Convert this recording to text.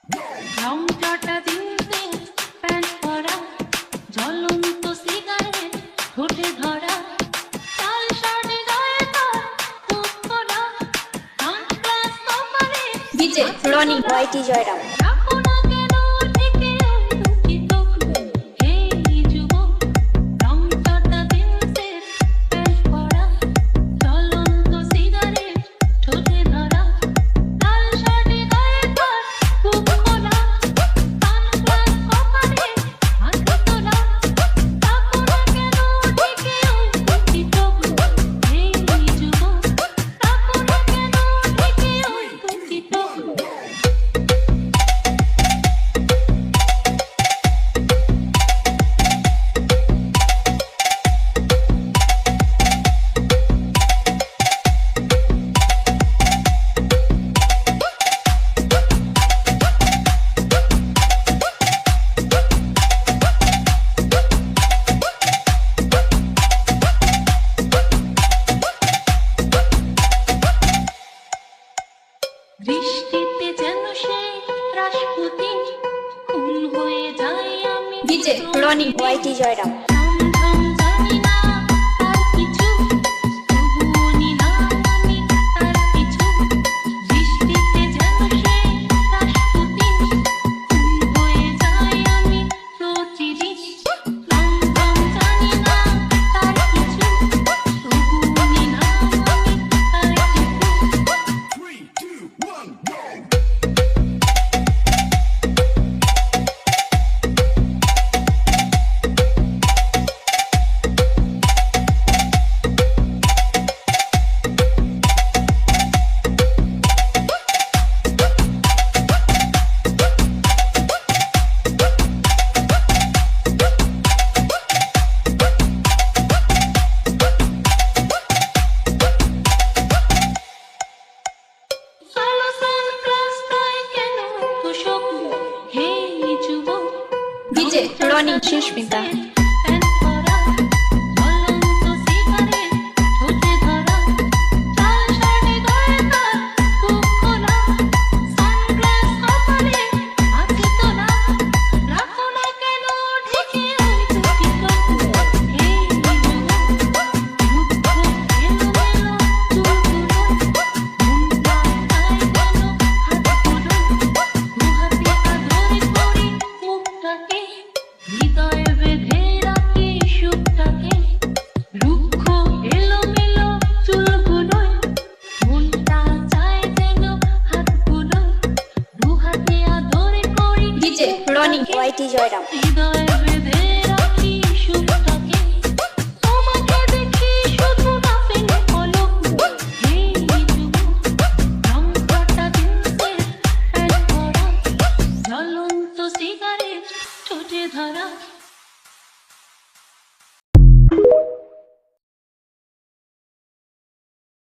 রংচটা জিন্সে pant পরা, জ্বলন্ত cigarette ঠোঁটে ধরা, লাল শাড়ি গায়ে তার বুক খোলা, সানগ্লাস কপালে ডিজে রনি ওয়াইটি জয়রাম। রাখো না কেন ঢেকে ওই দুটি চোখ, হে যুবক, রংচটা জিন্সে প্যান্ট পরা, জ্বলন্ত সিগারেট ঠোঁটে ধরা, লাল শাড়ি গায়ে তার বুক খোলা, সানগ্লাস কপালে হাত তোলা, রাখো না কেন ঢেকে ওই দুটি চোখ, হে যুবক, রাখো না কেন ঢেকে ওই দুটি চোখ। বৃষ্টিতে যেন সে রাসপুতিন, খুন হয়ে যাই আমি ডিজে রনি ওয়াইটি জয়রাম। ঝমঝম জানি না আর কিছু, তবুও নিলাম আমি তার পিছু। বৃষ্টিতে যেন সে রাসপুতিন, খুন হয়ে যাই আমি প্রতিদিন। ঝমঝম জানি না তার কিছু, তবুও নিলাম আমি তার পিছু। Solo সানগ্লাসটাই কেন এত শোক, হে যুবক, ডিজে রনি সুস্মিতা। প্যান্ট পরা, জ্বলন্ত সিগারেট ঠোঁটে ধরা, লাল শাড়ি গায়ে তার বুক খোলা, সানগ্লাস কপালে হাত তোলা, রাখো না কেন ঢেকে ওই দুটি চোখ, হে যুবক, রুক্ষ এলোমেলো চুলগুলো, মনটা চায় যেন হাতগুলো, দুহাতে আদর করি মুখটাকে, হৃদয়ে বেঁধে রাখি সুখটাকে, রুক্ষ এলোমেলো চুলগুলোয়, মনটা চায় যেন হাতগুলো, দুহাতে আদর করি ডিজে রনি ওয়াইটি জয়রাম। হৃদয়ে বেঁধে রাখি সুখটাকে, তোমাকে দেখি শুধু না পেলে পলক, হে যুবক, রংচটা জিন্সের প্যান্ট পরা, জ্বলন্ত সিগারেট ঠোঁটে ধরা।